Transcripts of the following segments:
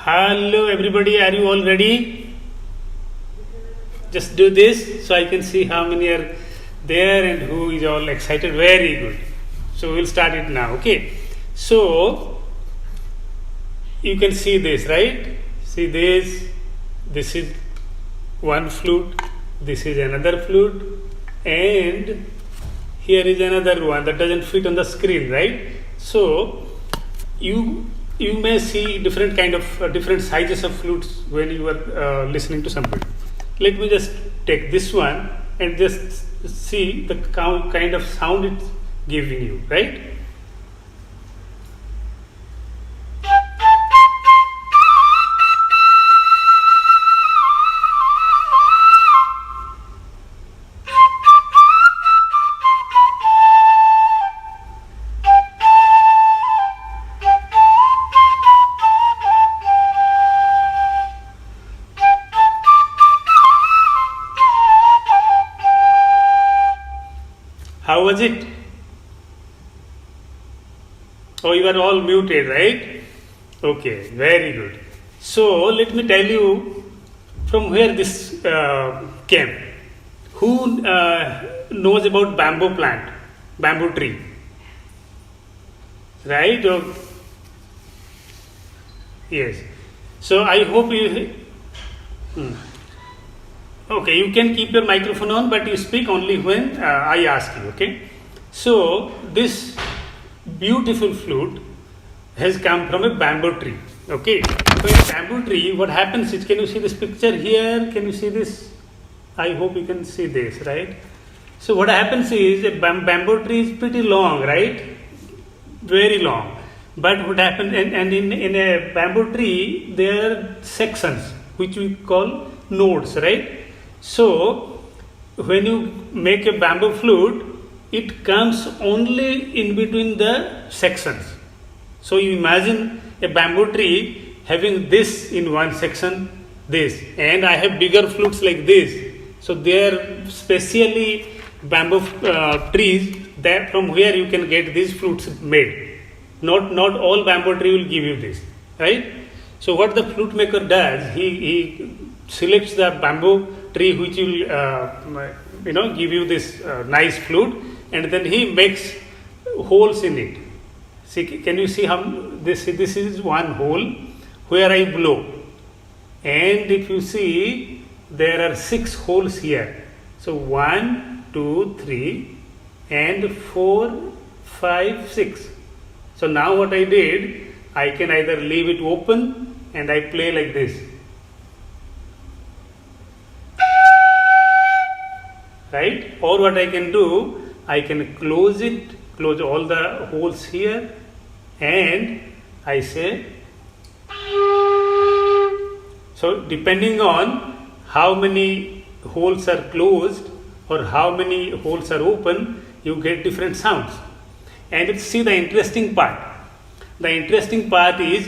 Hello everybody, are you all ready? Just do this so I can see how many are there and who is all excited. Very good. So we'll start it now. Okay. So you can see this, right? See this. This is one flute. This is another flute. And here is another one that doesn't fit on the screen, right? So you may see different kind of different sizes of flutes when you are listening to somebody. Let me just take this one and just see the kind of sound it's giving you, right? How was it? Oh, you are all muted, right? Okay, very good. So, let me tell you from where this came. Who knows about bamboo plant, bamboo tree? Right? Yes. So, I hope you... Okay, you can keep your microphone on, but you speak only when I ask you, okay? So, this beautiful flute has come from a bamboo tree, okay? So, in a bamboo tree, what happens is, can you see this picture here? Can you see this? I hope you can see this, right? So, what happens is, a bamboo tree is pretty long, right? Very long. But what happens, and in a bamboo tree, there are sections, which we call nodes, right? So, when you make a bamboo flute, it comes only in between the sections. So, you imagine a bamboo tree having this in one section, this, and I have bigger flutes like this. So, they are specially bamboo trees that from where you can get these flutes made. Not all bamboo tree will give you this, right? So, what the flute maker does, he selects the bamboo tree which will give you this nice flute, and then he makes holes in it. See, can you see how this is one hole where I blow, and if you see there are 6 holes here. So 1, 2, 3 and 4, 5, 6. So now what I did, I can either leave it open and I play like this. Right? Or what I can do, I can close all the holes here, and I say. So depending on how many holes are closed or how many holes are open, you get different sounds. And see the interesting part. The interesting part is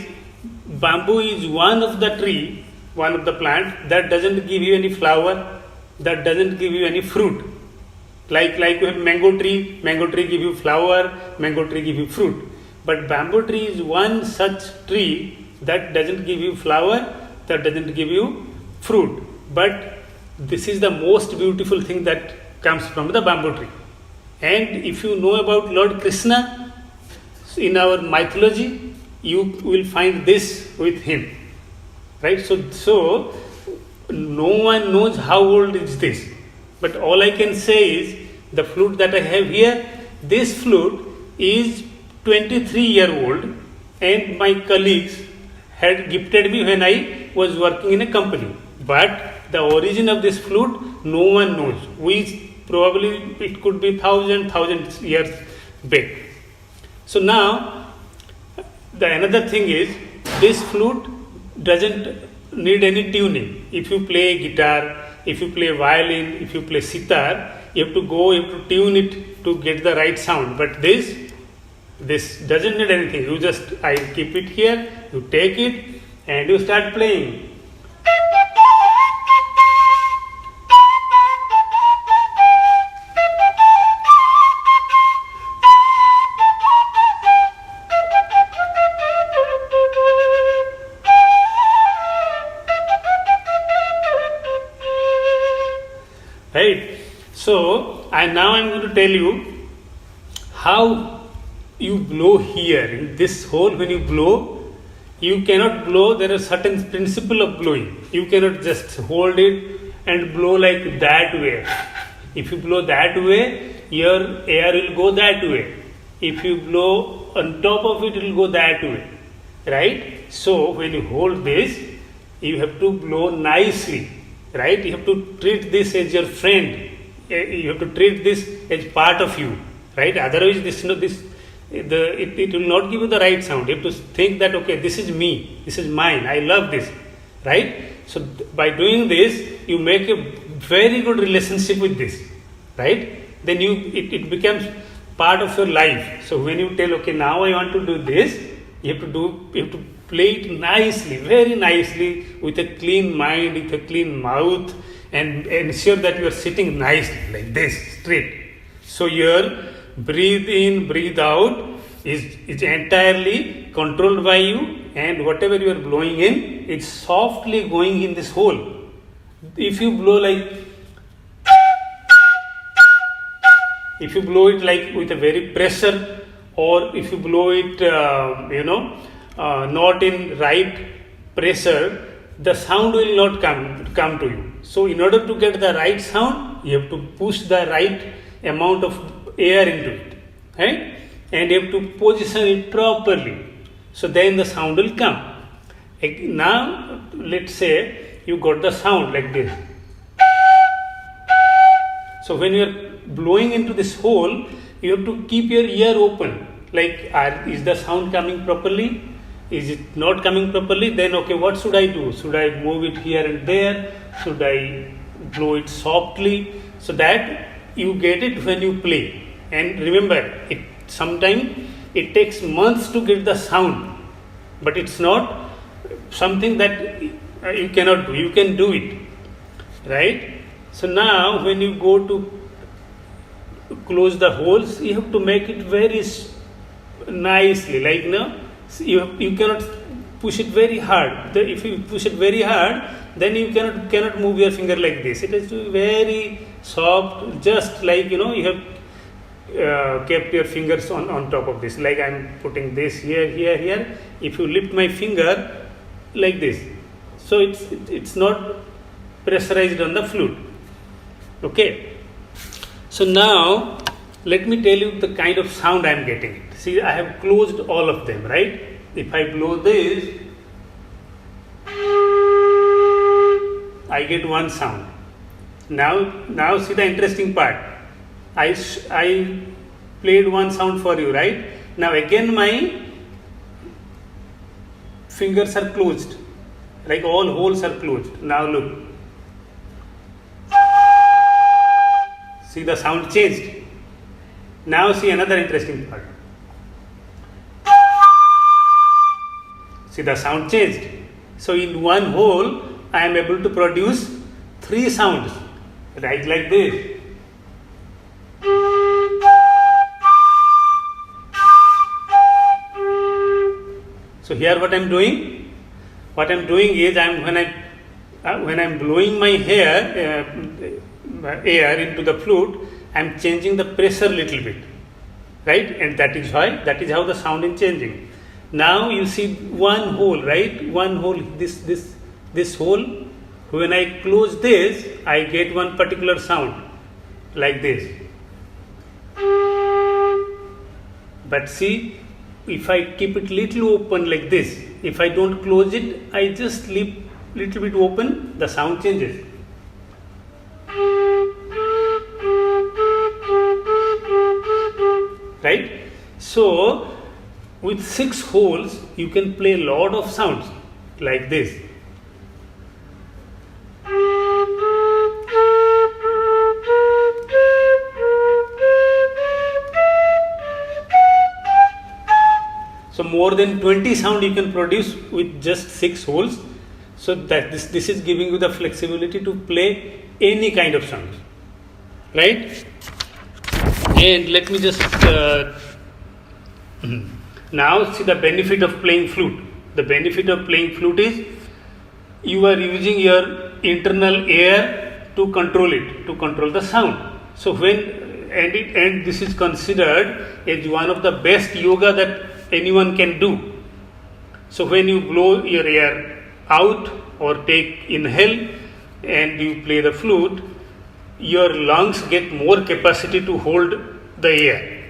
bamboo is one of the tree, one of the plant that doesn't give you any flower, that doesn't give you any fruit. Like we have mango tree give you flower, mango tree give you fruit. But bamboo tree is one such tree that doesn't give you flower, that doesn't give you fruit. But this is the most beautiful thing that comes from the bamboo tree. And if you know about Lord Krishna, in our mythology, you will find this with him. Right? So no one knows how old is this, but all I can say is the flute that I have here, this flute is 23-year-old, and my colleagues had gifted me when I was working in a company. But the origin of this flute, no one knows. Probably it could be thousand years back. So now another thing is, this flute doesn't need any tuning. If you play guitar, if you play violin, if you play sitar, you have to tune it to get the right sound. But this doesn't need anything. I keep it here, you take it and you start playing. And now I'm going to tell you how you blow here in this hole. When you blow, you cannot blow. There is certain principle of blowing. You cannot just hold it and blow like that way. If you blow that way, your air will go that way. If you blow on top of it, it will go that way. Right? So when you hold this, you have to blow nicely. Right? You have to treat this as your friend. You have to treat this as part of you. Right? Otherwise, it will not give you the right sound. You have to think that, okay, this is me, this is mine, I love this, right? So by doing this, you make a very good relationship with this, right? Then it becomes part of your life. So when you tell, okay, now I want to do this, you have to play it nicely, very nicely, with a clean mind, with a clean mouth, and ensure that you are sitting nicely like this, straight. So your breathe in, breathe out is entirely controlled by you, and whatever you are blowing in, it's softly going in this hole. If you blow it like with a very pressure, or if you blow it, not in right pressure, the sound will not come to you. So in order to get the right sound, you have to push the right amount of air into it, right? And you have to position it properly. So then the sound will come. Now, let's say you got the sound like this. So when you are blowing into this hole, you have to keep your ear open. Like, is the sound coming properly? Is it not coming properly? Then, okay, what should I do? Should I move it here and there? Should I blow it softly? So that you get it when you play. And remember, sometimes it takes months to get the sound, but it's not something that you cannot do. You can do it, right? So now when you go to close the holes, you have to make it very nicely. Like, you cannot push it very hard. If you push it very hard, then you cannot move your finger like this. It has to be very soft, just like you have kept your fingers on top of this. Like I'm putting this here. If you lift my finger like this, so it's not pressurized on the flute. Okay. So now let me tell you the kind of sound I am getting. See, I have closed all of them, right? If I blow this, I get one sound. Now see the interesting part. I played one sound for you, right? Now again my fingers are closed, like all holes are closed. Now look, see the sound changed. Now see another interesting part. See the sound changed. So in one hole I am able to produce 3 sounds, right, like this. So here what I am doing? What I am doing is when I am blowing my air into the flute, I am changing the pressure little bit, right? And that is how the sound is changing. Now you see one hole, right? One hole, this hole. When I close this, I get one particular sound, like this. But see, if I keep it little open like this, if I don't close it, I just leave little bit open, the sound changes. Right? So with 6 holes, you can play a lot of sounds like this. So more than 20 sound you can produce with just 6 holes. So that this is giving you the flexibility to play any kind of sounds, right? And let me just now see the benefit of playing flute. The benefit of playing flute is you are using your internal air to control it, to control the sound. So when and this is considered as one of the best yoga that anyone can do. So when you blow your air out or take inhale and you play the flute, your lungs get more capacity to hold the air,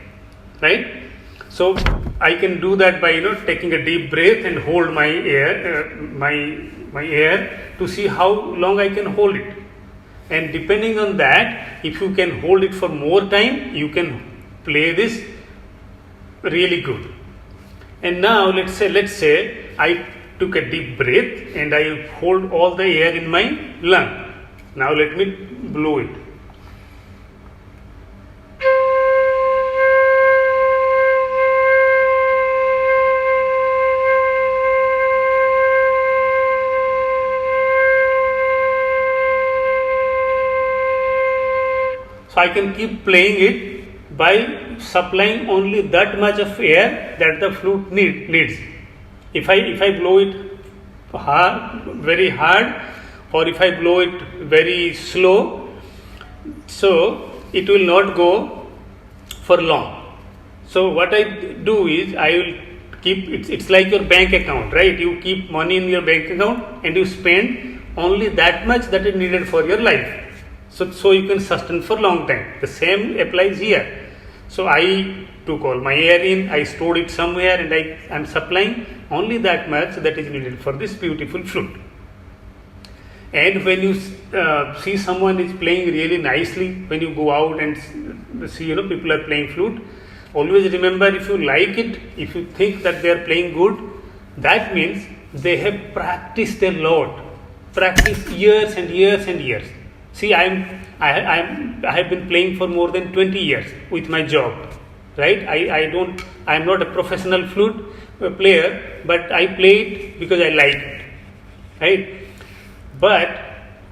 right? So I can do that by taking a deep breath and hold my air, my air, to see how long I can hold it. And depending on that, if you can hold it for more time, you can play this really good. And now let's say I took a deep breath and I hold all the air in my lung. Now let me blow it. So I can keep playing it by supplying only that much of air that the flute needs. If I blow it very hard, or if I blow it very slow, so it will not go for long. So what I do is I will keep it's like your bank account, right? You keep money in your bank account and you spend only that much that is needed for your life. So you can sustain for long time. The same applies here. So I took all my air in, I stored it somewhere, and I am supplying only that much that is needed for this beautiful flute. And when you see someone is playing really nicely, when you go out and see people are playing flute, always remember, if you like it, if you think that they are playing good, that means they have practiced a lot, practiced years and years and years. See, I have been playing for more than 20 years with my job, right? I am not a professional flute player, but I play it because I like it, right? But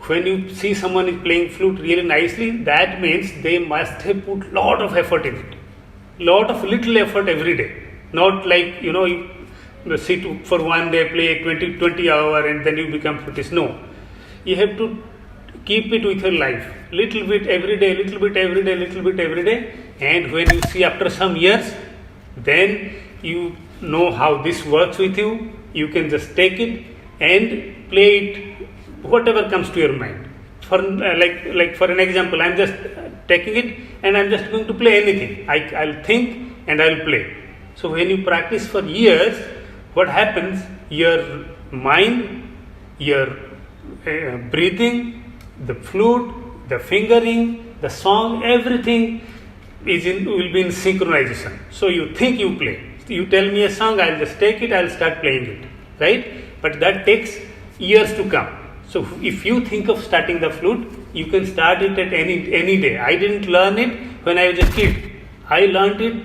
when you see someone is playing flute really nicely, that means they must have put lot of effort in it, little effort every day. Not like you sit for one day, play 20 hour, and then you become flutist. No, you have to keep it with your life, little bit every day, little bit every day, little bit every day. And when you see after some years, then you know how this works with you. You can just take it and play it, whatever comes to your mind. For like for an example, I'm just taking it and I'm just going to play anything. I'll think and I'll play. So when you practice for years, what happens? Your mind, your breathing, the flute, the fingering, the song, everything will be in synchronization. So you think you play. You tell me a song, I'll just take it, I'll start playing it, right? But that takes years to come. So if you think of starting the flute, you can start it at any day. I didn't learn it when I was a kid. I learned it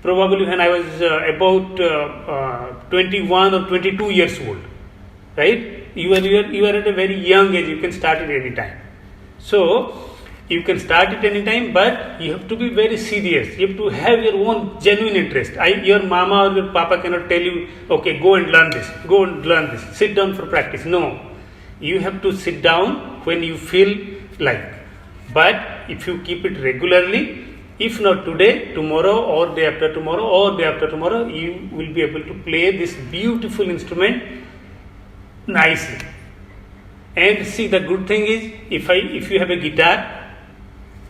probably when I was about 21 or 22 years old, right? You are at a very young age. You can start it any time. So you can start it any time, but you have to be very serious. You have to have your own genuine interest. Your mama or your papa cannot tell you, okay, go and learn this, go and learn this, sit down for practice. No, you have to sit down when you feel like. But if you keep it regularly, if not today, tomorrow or day after tomorrow or day after tomorrow, you will be able to play this beautiful instrument nicely. And see, the good thing is, if you have a guitar,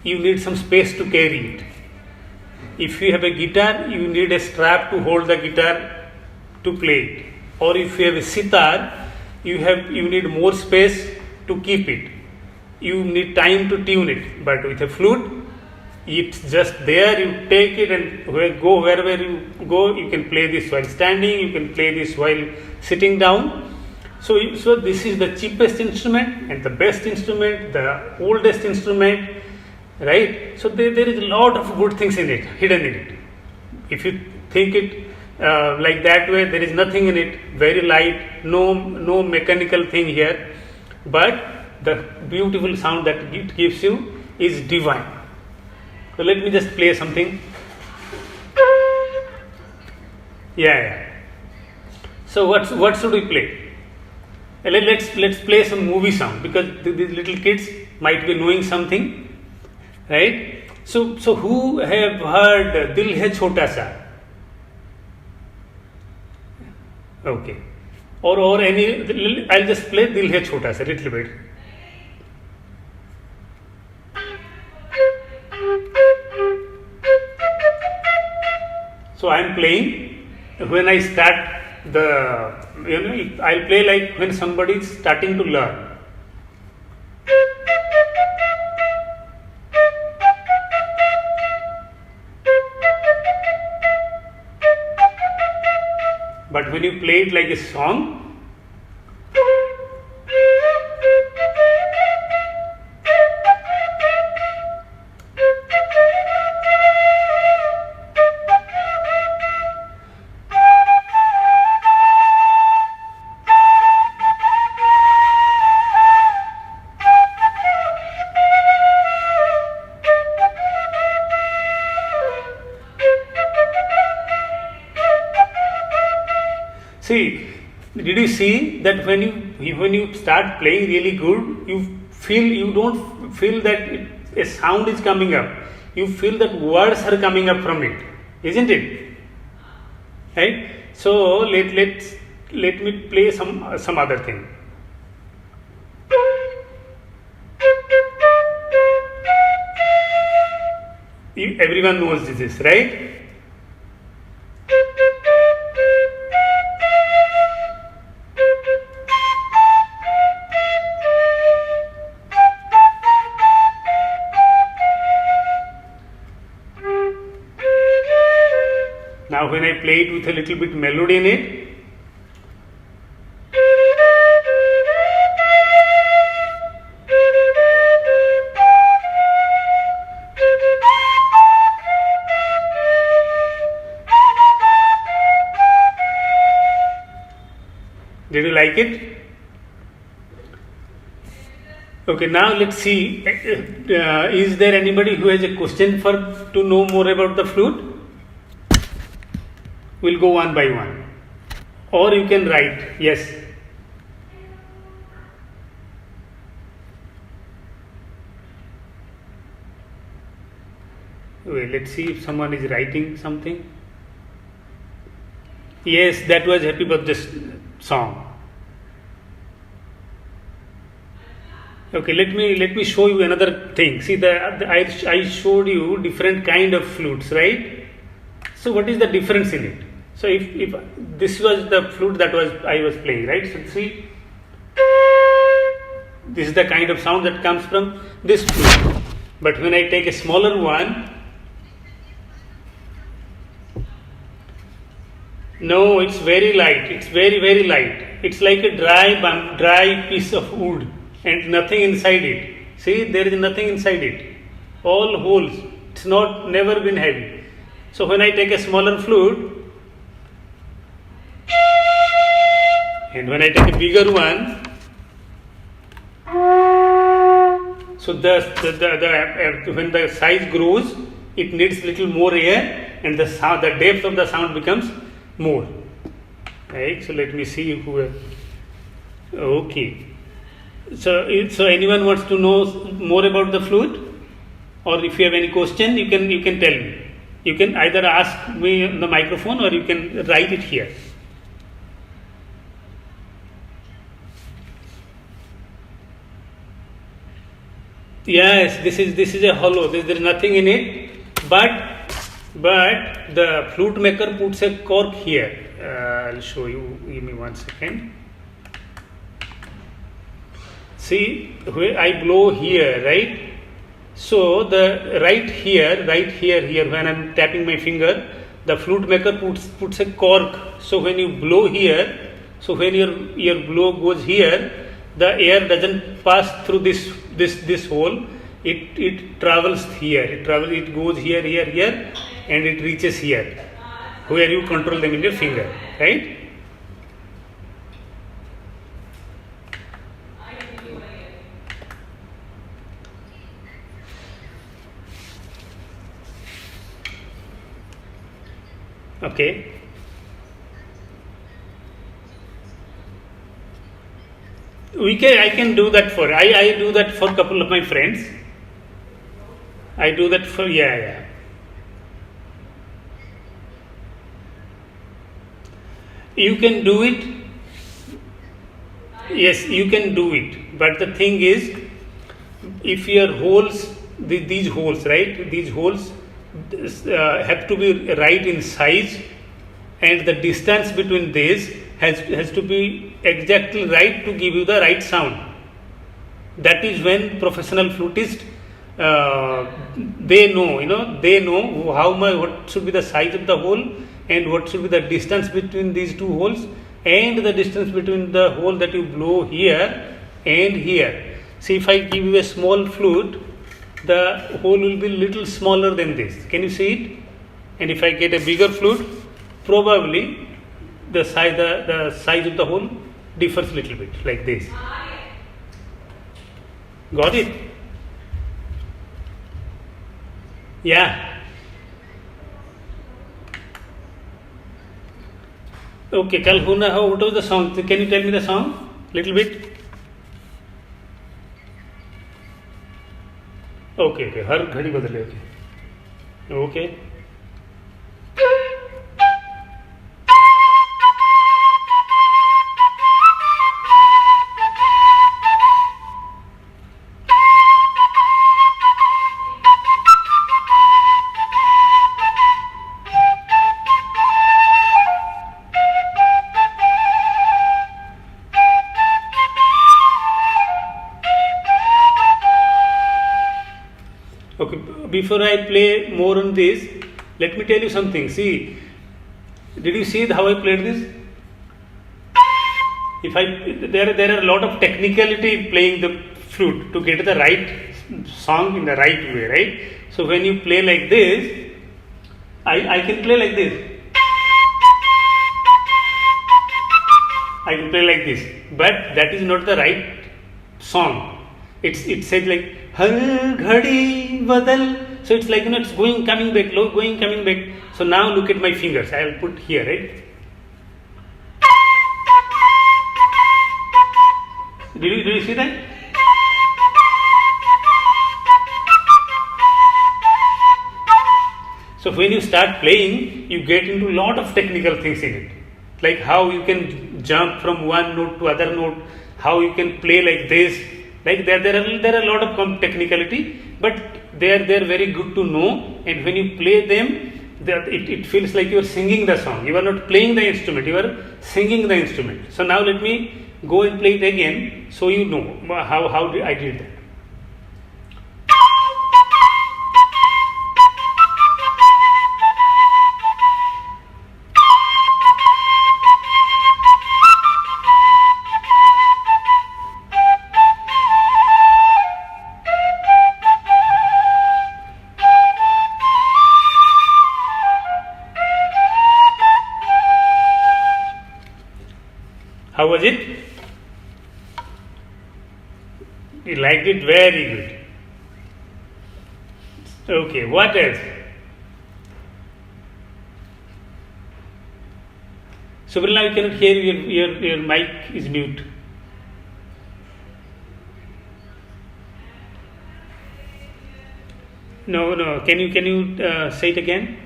you need some space to carry it. If you have a guitar, you need a strap to hold the guitar to play it. Or if you have a sitar, you need more space to keep it. You need time to tune it. But with a flute, it's just there. You take it and go wherever you go. You can play this while standing. You can play this while sitting down. So this is the cheapest instrument and the best instrument, the oldest instrument, right? So there is a lot of good things in it, hidden in it. If you think it like that way, there is nothing in it, very light, no mechanical thing here, but the beautiful sound that it gives you is divine. So let me just play something. Yeah. So what should we play? Let's play some movie sound, because these little kids might be knowing something, right? So who have heard Dil Hai Chota Sa? Okay. Or any, I'll just play Dil Hai Chota Sa little bit. So I'm playing. When I start I'll play like when somebody is starting to learn. But when you play it like a song, see, did you see that when you start playing really good, you don't feel that a sound is coming up. You feel that words are coming up from it, isn't it? Right? So let me play some other thing. Everyone knows this, right? Now when I play it with a little bit melody in it, did you like it? Okay, now let's see. Is there anybody who has a question to know more about the flute? We'll go one by one. Or you can write. Yes. Wait, let's see if someone is writing something. Yes, that was Happy Birthday song. Okay, let me show you another thing. See, I showed you different kind of flutes, right? So what is the difference in it? So if this was the flute that I was playing, right? So see, this is the kind of sound that comes from this flute. But when I take a smaller one, no, it's very light. It's very light. It's like a dry piece of wood and nothing inside it. See, there is nothing inside it. All holes. It's never been heavy. So when I take a smaller flute, and when I take a bigger one, so when the size grows, it needs little more air, and the depth of the sound becomes more. Right? So let me see who. Okay. So anyone wants to know more about the flute, or if you have any question, you can tell me. You can either ask me on the microphone, or you can write it here. Yes, this is a hollow. There is nothing in it, but the flute maker puts a cork here. I'll show you. Give me 1 second. See, I blow here, right? So the right here, when I'm tapping my finger, the flute maker puts a cork. So when you blow here, so when your blow goes here, the air doesn't pass through this hole. It travels here. It goes here, and it reaches here, where you control them in your finger, right? Okay. I can do that I do that for a couple of my friends. I do that for, yeah. You can do it. Yes, you can do it. But the thing is, if your holes, these holes, right? These holes have to be right in size, and the distance between these has to be exactly right to give you the right sound. That is when professional flutist they know how much, what should be the size of the hole and what should be the distance between these two holes and the distance between the hole that you blow here and here. See, if I give you a small flute, the hole will be little smaller than this. Can you see it? And if I get a bigger flute, probably the size of the hole differs little bit, like this. Got it? Yeah. Okay, Kalhuna, what was the song? Can you tell me the song? Little bit? Okay. हर घड़ी बदले. Okay. Okay, before I play more on this, let me tell you something. See, did you see how I played this? There are a lot of technicality in playing the flute to get the right song in the right way, right? So when you play like this, I can play like this. I can play like this, but that is not the right song. It says like har ghadi badal. So it's like, it's going, coming back, going, coming back. So now look at my fingers. I will put here, right? Did you see that? So when you start playing, you get into a lot of technical things in it, like how you can jump from one note to other note, how you can play like this. Like there are a lot of technicality, but they are very good to know. And when you play them, it feels like you are singing the song. You are not playing the instrument; you are singing the instrument. So now let me go and play it again, so you know how I did that. How was it? You liked it? Very good. Okay, what else? Subrila, we cannot hear you. Your mic is mute. No. Can you say it again?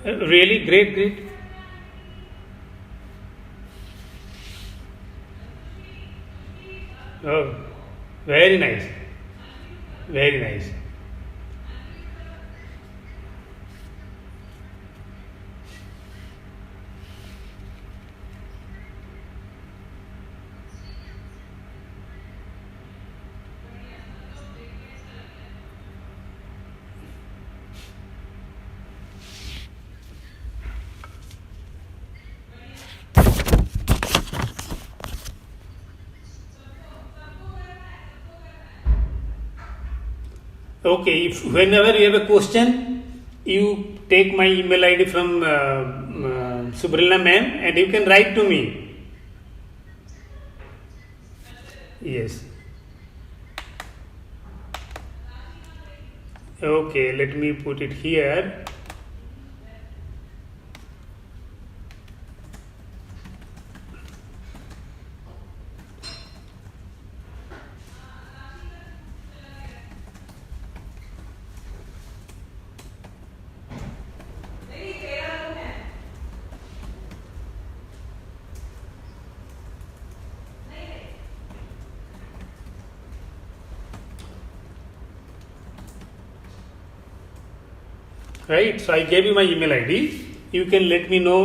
Really? Great. Oh, very nice. Very nice. Okay, if whenever you have a question, you take my email ID from Subrila ma'am and you can write to me. Yes. Okay, let me put it here. right? So I gave you my email ID. You can let me know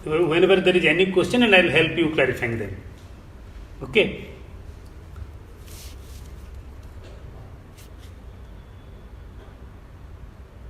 whenever there is any question and I'll help you clarifying them. Okay.